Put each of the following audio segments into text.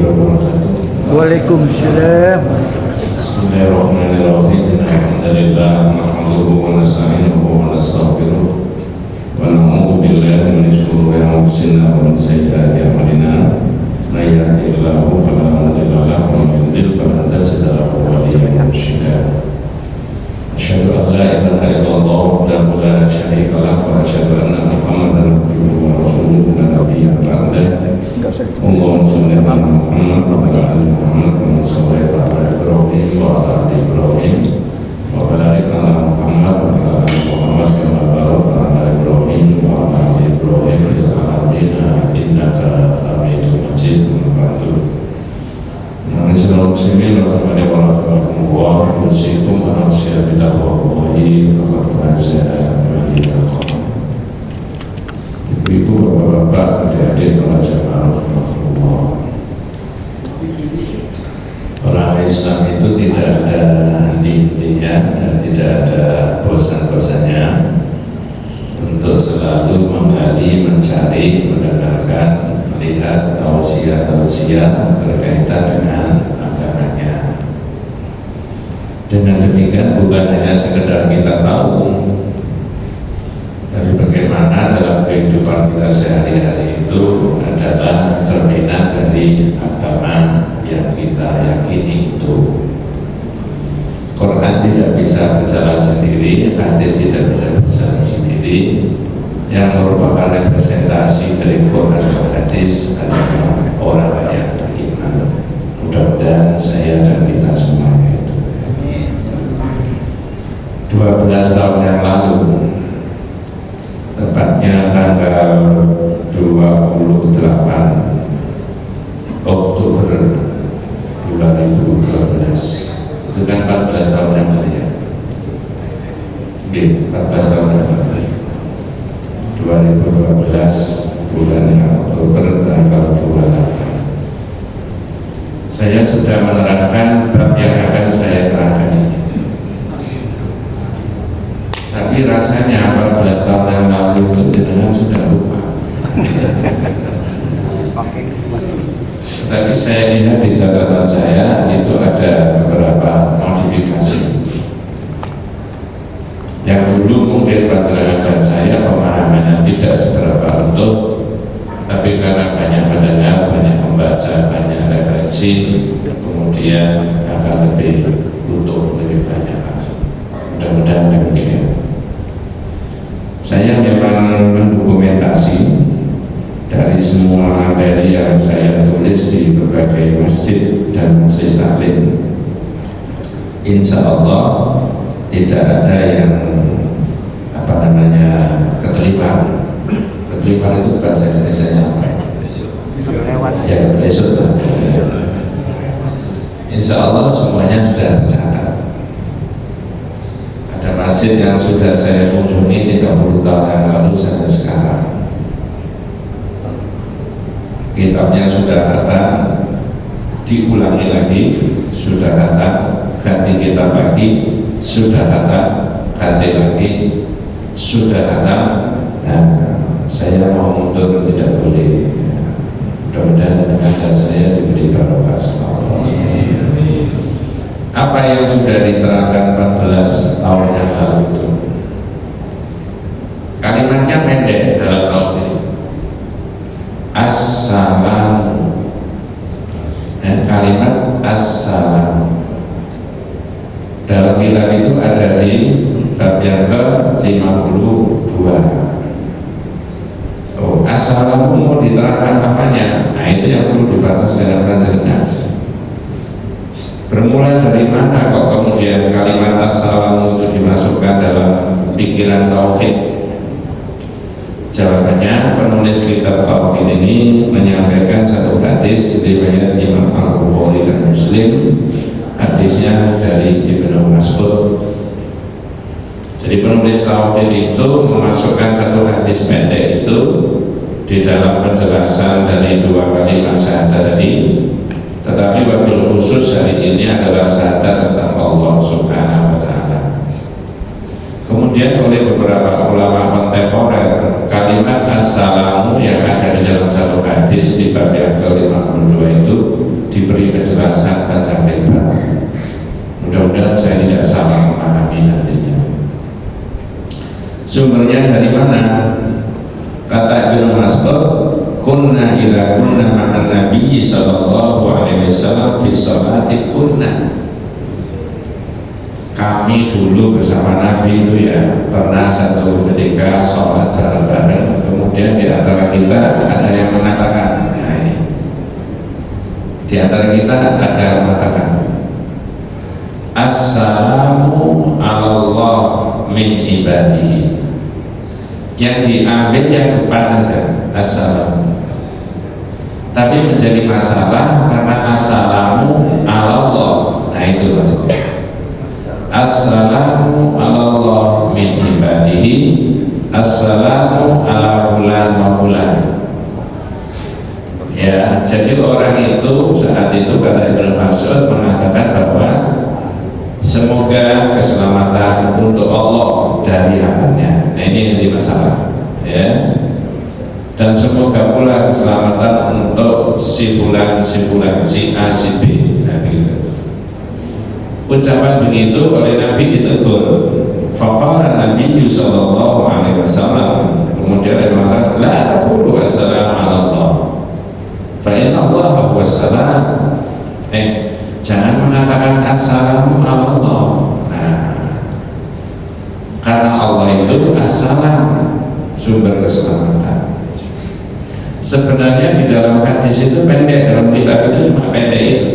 wabarakatuh. Waalaikumsalam. Bismillahirrahmanirrahim. Alhamdulillah nahmaduhu wa nasta'inuhu wa nastaghfiruh wa na'udzu billahi min shururi anfusina wa min sayyiati a'malina. May yahdihillahu fala mudilla lahu wa may yudlil falan tajida lahu waliyyan mursyida. Asyhadu an la ilaha illallah wahdahu la syarika lahu wa asyhadu anna Muhammadan abduhu wa rasuluhu la nabiyya ba'dahu. Allahumma shalli ala Muhammad wa ala ali Muhammad kama shallaita ala Ibrahim wa ala ali Ibrahim wa barik ala Muhammad wa ala ali Muhammad kama barakta ala Ibrahim wa ala ali Ibrahim fil alamin innaka Hamidum Majid. Ma'asyiral muslimin rahimani wa rahimakumullah, usikum wa nasihat bitaqwallahi faqad faza man ittaqaa. Ibu, bapak, adik-adik, para jamaah rahimahullah. Orang Islam itu tidak ada henti-hentinya dan tidak ada bosan-bosannya untuk selalu menggali, mencari, mendengarkan, melihat tausiah-tausiah berkaitan dengan agamanya. Dengan demikian bukan hanya sekedar kita tahu, tapi bagaimana dalam kehidupan kita sehari-hari itu adalah cerminan dari agama yang kita yakini itu. Quran tidak bisa berjalan sendiri, hadis tidak bisa berjalan sendiri. Yang merupakan representasi dari Quran dan hadis adalah orang yang beriman. Mudah-mudahan saya dan kita semuanya itu. 12 tahun yang lalu, tepatnya tanggal 28 Oktober 2012, itu kan 14 tahun yang lalu ya. Oke, 14 tahun yang lalu 2012 bulan Oktober tanggal 28 saya sudah menerangkan bab yang akan saya terangkan ini. Tapi rasanya 14 tahun yang lalu itu jenengan sudah lupa. Tapi saya lihat di catatan saya itu ada beberapa modifikasi. Yang dulu mungkin pandangan saya pemahamannya tidak seberapa utuh, tapi karena banyak mendengar, banyak membaca, banyak referensi, kemudian akan lebih utuh, lebih banyak. Mudah-mudahan demikian. Saya memang mendokumentasi dari semua materi yang saya tulis di berbagai masjid dan majelis taklim. Insya Allah tidak ada yang ketelipan. Ketelipan itu bahasa Indonesia apa ya? Besok lah. Insya Allah semuanya sudah tercatat. Ada masjid yang sudah saya kunjungi 30 tahun yang lalu sampai sekarang. Kitabnya sudah khatam, diulangi lagi, sudah khatam, ganti kitab lagi, sudah khatam, ganti lagi, sudah khatam. Nah, saya mau mundur tidak boleh. Mudah-mudahan dengan dan saya diberi barokah sama Allah. Apa yang sudah diterangkan 14 tahun yang lalu itu? Kalimatnya pendek dalam tauhid. Assalamu. Kalimat assalamu dalam kitab itu ada di bab yang ke-52. Assalamu mau diterangkan apanya? Nah, itu yang perlu dibaca secara panjang. Bermula dari mana kok kemudian kalimat assalamu itu dimasukkan dalam pikiran tauhid? Jawabannya, penulis kitab tauhid ini menyampaikan satu hadis riwayat Imam Al-Bukhari dan Muslim. Hadisnya dari Ibnu Mas'ud. Jadi penulis tauhid itu memasukkan satu hadis pendek itu di dalam penjelasan dari dua kalimat syahadat tadi. Tetapi wabil khusus hari ini adalah syahadat tentang Allah Subhanahu wa Ta'ala. Kemudian oleh beberapa ulama kontemporer, kalimat assalamu yang ada di dalam satu hadis di bab yang ke-52 itu kejelasan tajam lebar. Mudah-mudahan saya tidak salah memahami nantinya. Sumbernya dari mana? Kata Ibnu Mas'ud, kunna ila kunna ma'an Nabi sallallahu alaihi wasallam fi sholati kunna. Kami dulu bersama Nabi itu ya pernah satu ketika sholat bareng-bareng, kemudian di antara kita ada yang mengatakan, nah ini, di antara kita ada yang mengatakan, assalamu Allah min ibadihi. Yang diambil yang depan saja, assalamu. Tapi menjadi masalah karena assalamu Allah. Nah itu maksudnya. Assalamu Allah min ibadihi, assalamu ala fulan wa fulan. Ya, jadi orang itu saat itu kata Ibnu Mas'ud mengatakan bahwa semoga keselamatan untuk Allah dari hambanya. Nah ini jadi masalah, ya. Dan semoga pula keselamatan untuk si fulan, si A, si B. Nah, gitu. Ucapan begitu oleh Nabi ditegur. Faqala Nabi sallallahu alaihi wasallam, kemudian dia mengatakan, la taqulu assalamu ala Allah, fa inna Allah huwa assalam. Jangan mengatakan assalamu ala Allah. Nah, karena Allah itu assalam, sumber keselamatan. Sebenarnya di dalam hadis itu pendek, dalam kitab itu cuma pendek itu.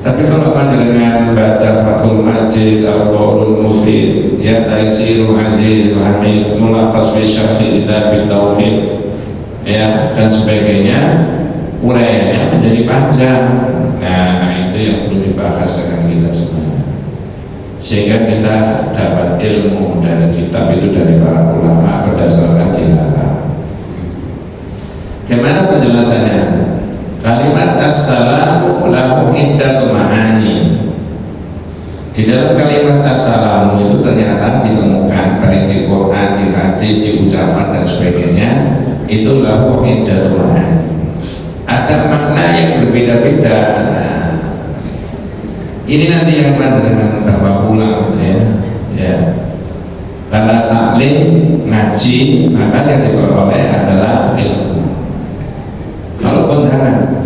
Tapi kalau panjenengan baca Fathul Majid, Al-Qaulul Mufid, ya Taisirul Azizul Hamid, Mulakhas fi Syarhi Kitab Tauhid, ya dan sebagainya, uraiannya menjadi panjang. Nah itu yang perlu dibahas dengan kita semua, sehingga kita dapat ilmu dari kitab itu dari para ulama berdasarkan dilarang. Gimana penjelasannya? Kalimat assalamu lahu iddatu ma'ani. Di dalam kalimat assalamu itu ternyata ditemukan baik di Quran, di hadis, di ucapan dan sebagainya, itu lahu iddatu ma'ani. Ada makna yang berbeda-beda. Nah, ini nanti yang panjenengan bawa pulang ya. Ya. Karena taklim, ngaji, maka yang diperoleh adalah ilmu. Kalau kondangan,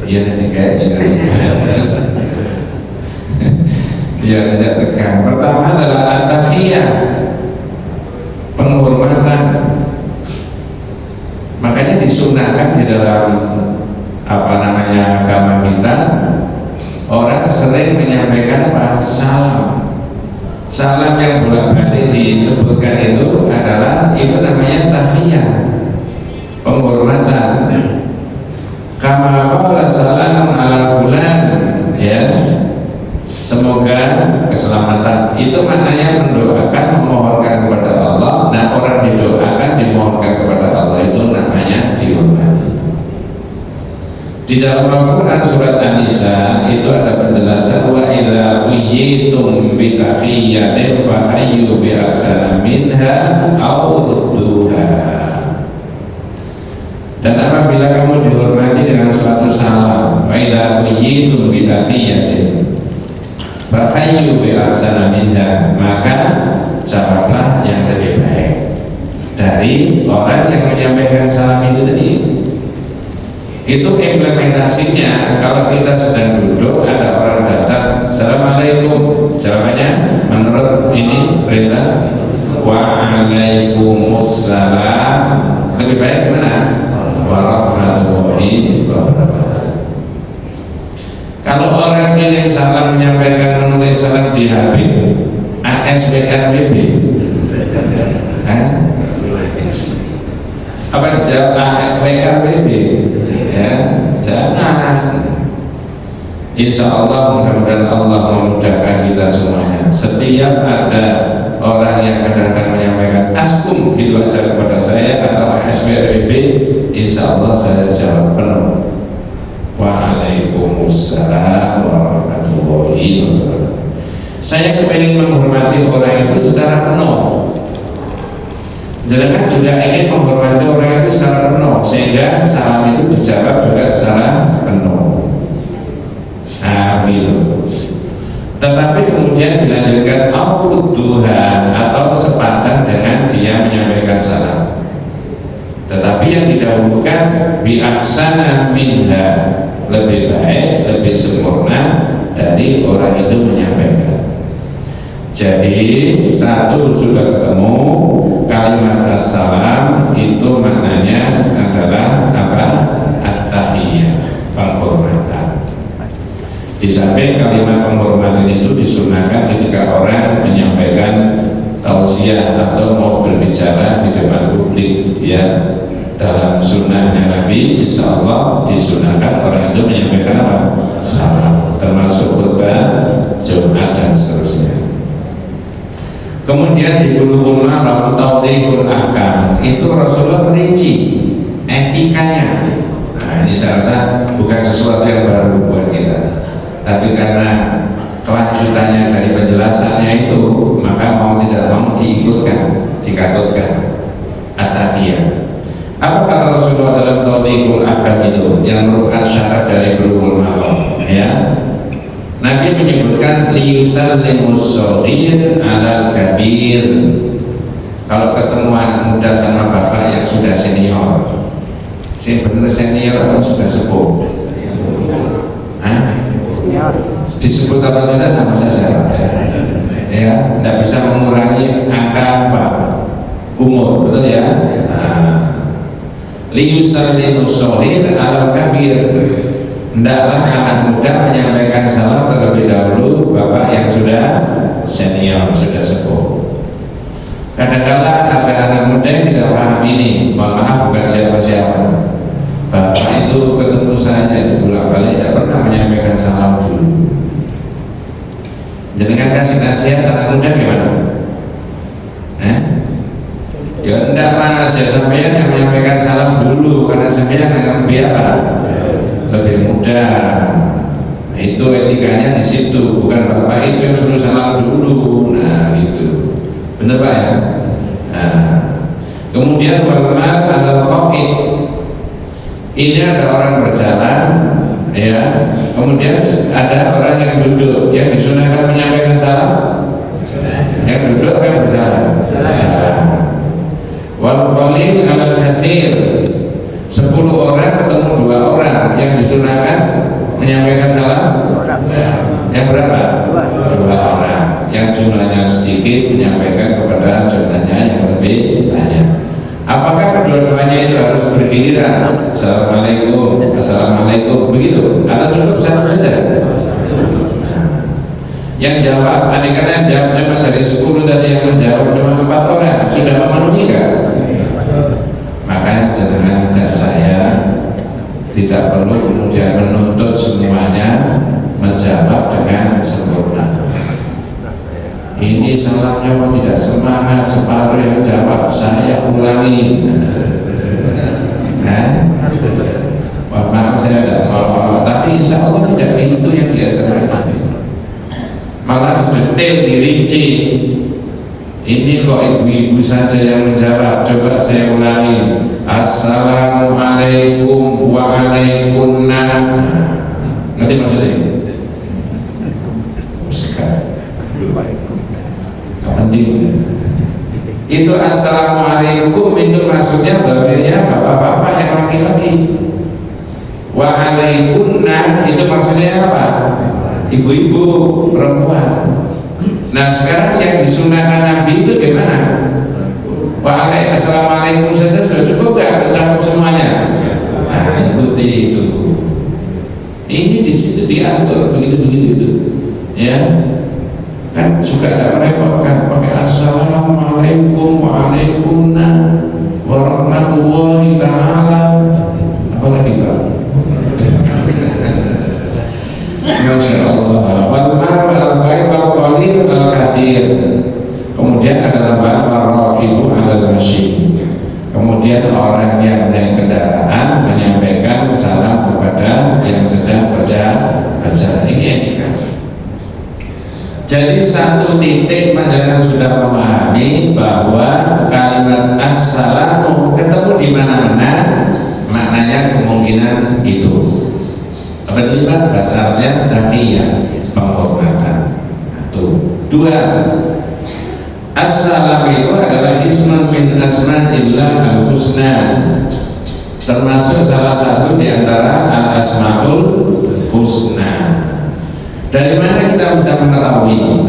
iya nanti kayaknya, iya tidak tegang. Pertama adalah at-tahiyah, penghormatan. Makanya disunahkan di dalam agama kita, orang sering menyampaikan apa? Salam. Salam yang bolak-balik disebutkan itu adalah itu namanya tahiyah, penghormatan. Kama qala salamun ala fulan, ya. Semoga keselamatan. Itu maknanya mendoakan, memohonkan kepada Allah. Nah, orang didoakan, dimohonkan kepada Allah itu namanya dihormati. Di dalam Al-Quran surat An-Nisa itu ada penjelasan wa idza quyitum bi tahiyyatin fahayyu bi ahsana minha aw rudduha. Dan apabila kamu dihormati dengan suatu salam, wa idza quyitum bi tahiyyatin fahayyu bi ahsana minha, maka jawablah yang lebih baik dari orang yang menyampaikan salam itu tadi. Itu implementasinya. Kalau kita sedang duduk, ada orang datang, assalamualaikum, jawabannya menurut ini perintah waalaikumsalam, lebih baik gimana? Warahmatullahi wabarakatuh. Kalau orang kirim salam, menyampaikan, menulis salam di HP, ASBKWB, apa dijawab WKWB? Ya, jangan. Insya Allah mudah-mudahan Allah memudahkan kita semuanya. Setiap ada orang yang kadang-kadang menyampaikan askum gitu aja kepada saya atau SBWB, insya Allah saya jawab penuh. Waalaikumsalam warahmatullahi wabarakatuh. Saya ingin menghormati orang itu secara penuh. Jangan juga ingin menghormati orang itu secara penuh, sehingga salam itu dijawab juga secara penuh. Nah, gitu. Tetapi kemudian dilanjutkan duha atau kesempatan dengan dia menyampaikan salam. Tetapi yang didahulukan biaksana minha, lebih baik, lebih sempurna dari orang itu menyampaikan. Jadi satu sudah ketemu kalimat assalam itu maknanya adalah apa? At-tahiyyah, penghormatan. Di samping kalimat penghormatan itu disunahkan ketika orang menyampaikan tausiah atau mau berbicara di depan publik, ya. Dalam sunnahnya Nabi, insya Allah disunahkan orang itu menyampaikan apa? Salam, termasuk khutbah Jumat dan seterusnya. Kemudian di Bulughul Maram Tawdihul Ahkam itu Rasulullah merinci etikanya. Nah, ini saya rasa bukan sesuatu yang baru buat kita, tapi karena kelanjutannya dari penjelasannya itu, maka mau tidak mau dikatutkan at-tahiyyah. Apa kata Rasulullah dalam Tawdihul Ahkam itu yang merupakan syarat dari Bulughul Maram, ya? Nabi menyebutkan liyusallimus shaghir 'alal kabir. Kalau ketemu anak muda sama bapak yang sudah senior, bener senior atau sudah sepuh? Disebut apa saja sama saja, ya, tidak bisa mengurangi angka apa? Umur, betul ya? Liyusallimus shaghir 'alal kabir. Hendaklah anak muda menyampaikan salam terlebih dahulu bapak yang sudah senior, sudah sepuh. Kadang-kadang ada anak muda yang tidak paham ini. Mohon maaf, bukan siapa-siapa. Bapak itu ketemu saya itu bolak-balik tidak pernah menyampaikan salam dulu. Jangan kasih nasihat anak muda gimana? Ya enggak mas, ya sampean yang menyampaikan salam dulu karena sampean yang lebih apa? Lebih muda. Nah, itu etikanya di situ, bukan bapak itu yang suruh salam dulu. Nah, itu benar pak ya. Nah, kemudian walmar adalah qaid. Ini ada orang berjalan, ya. Kemudian ada orang yang duduk, yang disunahkan menyampaikan salam. Yang duduk apa yang berjalan? Berjalan. Wal qalil alal katsir. 10 orang ketemu 2 orang, yang disunahkan menyampaikan salam yang berapa? 2 orang. Yang jumlahnya sedikit menyampaikan kepada jumlahnya yang lebih banyak. Apakah kedua-duanya itu harus bergiliran? Assalamualaikum, assalamualaikum, begitu? Atau cukup salam saja? Yang jawab, andaikan yang jawab cuma dari 10 tadi, yang menjawab cuma 4 orang, sudah memenuhi nggak? Maka jangan dan saya tidak perlu kemudian menuntut semuanya menjawab dengan sempurna. Ini salamnya kok tidak semangat, separuh yang jawab, saya ulangi. Maaf saya tidak mau, tapi insya Allah tidak itu yang diajarkan. Malah detail, dirinci. Ini kok ibu-ibu saja yang menjawab. Coba saya ulangi. Assalamualaikum waalaikumna. Ngerti maksudnya? Penting. Itu assalamualaikum itu maksudnya babirnya bapak-bapak yang laki-laki. Waalaikumna itu maksudnya apa? Ibu-ibu, perempuan. Nah sekarang yang disunahkan Nabi itu gimana? Assalamualaikum saja sudah cukup gak mencakup semuanya? Nah ikuti itu. Ini di situ diatur begitu-begitu itu, ya. Kan juga tidak merepotkan pakai assalamualaikum waalaikumna warahmatullahi ta'ala. Apalagi Pak? Masya Allah. Kemudian ada al-rakibu alal masyi. Kemudian orang yang naik kendaraan menyampaikan salam kepada yang sedang berjalan. Ini etika. Jadi satu titik panjenengan sudah memahami bahwa kalimat assalamu ketemu di mana-mana maknanya kemungkinan itu. Apa itu Pak? Bahasa Arabnya tahiyah, penghormatan. Tuh. Dua, assalam itu adalah ismun min asma'illah al-husna, termasuk salah satu di antara al-asma'ul husna. Dari mana kita bisa mengetahui?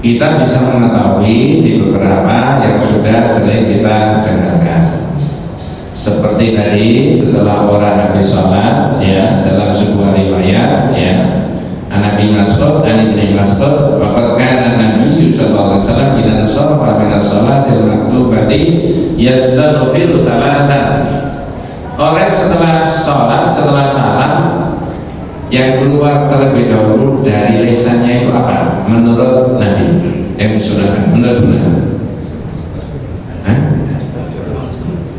Kita bisa mengetahui di beberapa yang sudah sering kita dengarkan. Seperti tadi setelah orang habis sholat, ya, dalam sebuah riwayat, ya, Nabi Mas'ud dan Ibnu Mas'ud, waqad kana Nabi sallallahu alaihi wasallam idza sarafa min as-salatil maktubati yastaghfiru thalathan. Orang setelah sholat, setelah salam, yang keluar terlebih dahulu dari lisannya itu apa? Menurut Nabi yang disunahkan, menurut sunnah.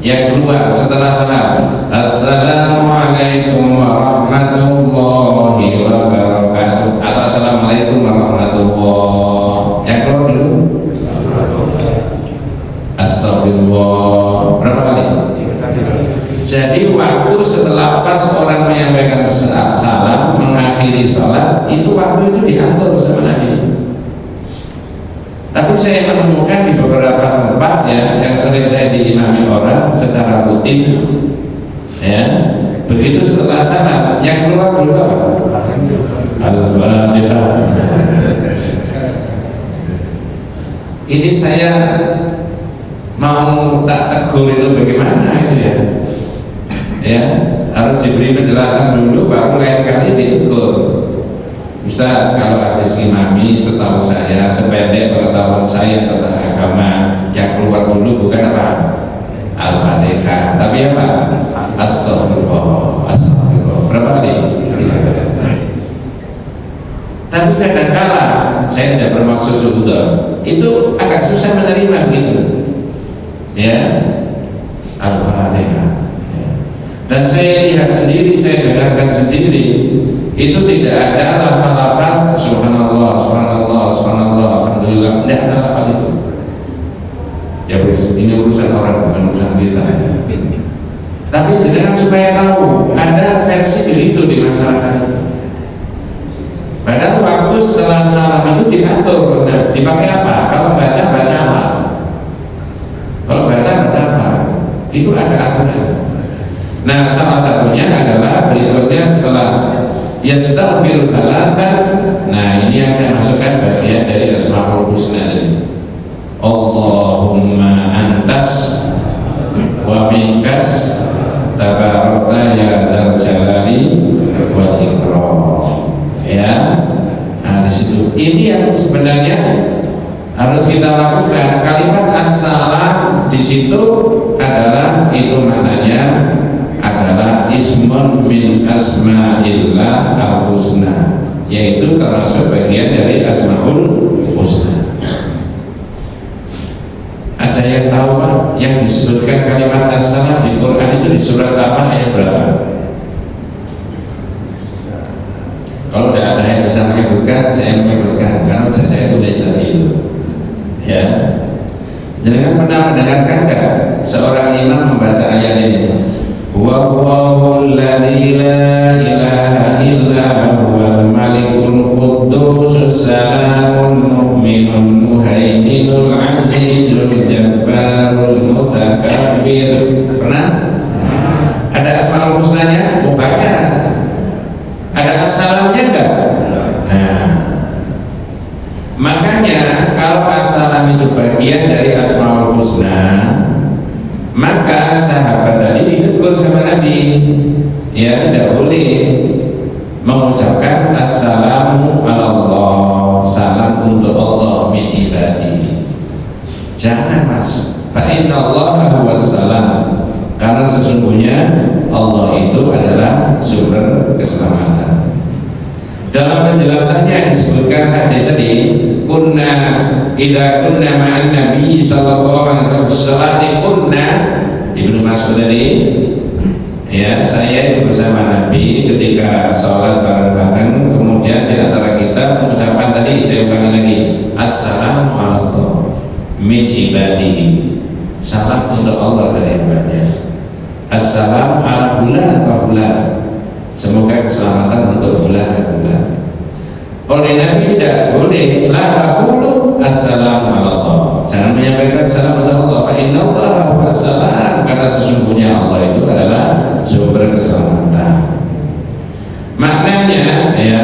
Yang keluar setelah salam, assalamualaikum warahmatullahi wabarakatuh, atau assalamualaikum warahmatullahi. Yang keluar dulu astagfirullah. Berapa kali? Jadi waktu setelah pas orang menyampaikan salam mengakhiri sholat, itu waktu itu diatur sama Nabi. Tapi saya menemukan di beberapa tempat, ya, yang sering saya diimami orang secara rutin, ya, begitu setelah salam yang keluar dulu apa? Al-Fatihah. Ini saya mau tak tegur itu bagaimana itu, ya? Ya, harus diberi penjelasan dulu baru lain kali ditegur. Ustaz, kalau habis imami, setahu saya, sependek pengetahuan saya tentang agama, yang keluar dulu bukan apa? Al-Fatihah, tapi apa? Astagfirullah, astagfirullah. Berapa kali? Tapi kadang-kala saya tidak bermaksud sudah, itu agak susah menerima gitu, ya, Al-Fatihah. Dan saya lihat sendiri, saya dengarkan sendiri, itu tidak ada lafal-lafal subhanallah, subhanallah, subhanallah, alhamdulillah, tidak ada lafal itu. Ya wis, ini urusan orang, bukan urusan kita, ya. Tapi jangan supaya tahu ada versi begitu di masyarakat itu. Padahal waktu setelah salam itu diatur, dipakai apa? Kalau baca apa? Kalau baca apa? Itu ada aturan. Nah, salah satunya adalah berikutnya setelah yastaghfiru thalathan. Nah, ini yang saya masukkan bagian dari Asmaul Husna ini. Allahumma antas wa minkas tabarakta ya dzal jalali wal ikram. Ya. Nah, di situ ini yang sebenarnya harus kita lakukan. Kalimat assalam di situ adalah itu maknanya adalah ismun min asma'illah al-husna, yaitu termasuk bagian dari asmaul husna. Ada yang tahu Pak yang disebutkan kalimat assalam di Quran itu di surat apa, ayat berapa? Kalau tidak ada yang bisa menyebutkan, saya menyebutkan karena sudah saya tulis tadi itu, ya. Jangan pernah mendengarkan enggak seorang imam membaca ayat ini? Wallahul ladzi la ilaha illa huwal malikul quddus salamun mu'minun muhaiminul azizul jabbarul mutakabbir. Pernah? Ada asmaul husnanya? Oh, banyak. Ada assalamnya enggak? Nah, makanya kalau assalam itu bagian dari asmaul husna, maka sahabat tadi ditegur sama Nabi, ya, tidak boleh mengucapkan assalamu ala Allah, salam untuk Allah min ibadihi. Jangan Mas, fa inna Allah huwas salam, karena sesungguhnya Allah itu adalah sumber keselamatan. Dalam penjelasannya disebutkan hadis tadi, kunna idza kunna ma'an nabi sallallahu alaihi wasallam kunna, Ibnu Mas'ud tadi, ya, saya bersama Nabi ketika sholat bareng-bareng, kemudian di antara kita mengucapkan tadi, saya ulangi lagi, assalamu alaikum min ibadihi, salam untuk Allah dari hambanya. Assalam ala fulan wa fulan, semoga keselamatan untuk fulan dan fulan. Oleh Nabi tidak boleh la taqulu assalamu ala Allah, jangan menyampaikan salam untuk Allah, fa inna Allah wassalam, karena sesungguhnya Allah itu adalah sumber keselamatan. Maknanya ya,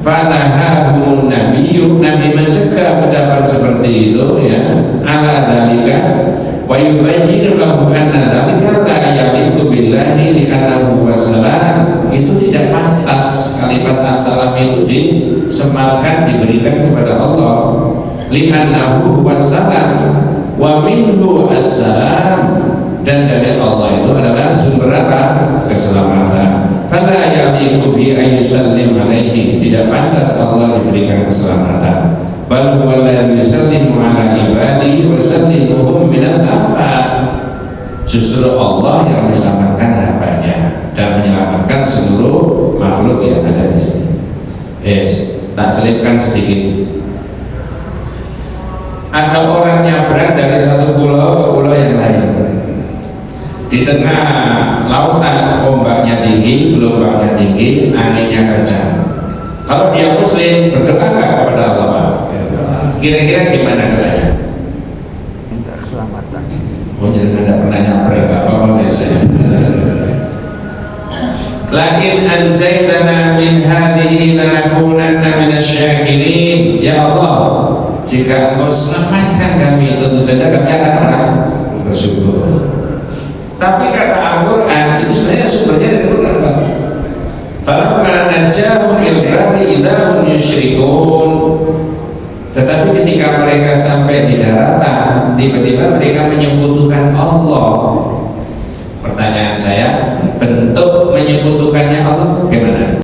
fanahahumun nabiyyu, Nabi mencegah ucapan seperti itu ya, ala dalika wa yubayyinu lahu anna dalika la yaliqu billahi li annahu wassalam, itu tidak pantas kalimat assalam itu disematkan, diberikan kepada Allah, li annahu wassalam wa minhu assalam, dan dari Allah itu adalah sumber apa? Keselamatan. Fala yaliqu bi ayyusallim alaihi, tidak pantas Allah diberikan keselamatan. Bal huwa la yusallimu ala ibadihi wa yusallimuhum minal afat, justru Allah yang menyelamatkan hambanya dan menyelamatkan seluruh makhluk yang ada di sini. Tak selipkan sedikit. Ada orang nyabrang dari satu pulau ke pulau yang lain. Di tengah lautan ombaknya tinggi, gelombangnya tinggi, anginnya kencang. Kalau dia muslim, berdoa kepada Allah, Pak? Kira-kira gimana doanya? Minta keselamatan. Oh, jadi tidak pernah nyabrang, Pak? Apa biasanya? Lakin anjaitana min hadhihi lanakunanna minasyakirin. Ya Allah, jika Engkau selamatkan kami, tentu saja kami akan bersyukur. Tapi kata Al-Quran itu sebenarnya sumbernya dari Quran, Pak. Falamma najjahum fil barri idahum yusyrikun. Tetapi ketika mereka sampai di daratan, tiba-tiba mereka menyekutukan Allah. Pertanyaan saya, bentuk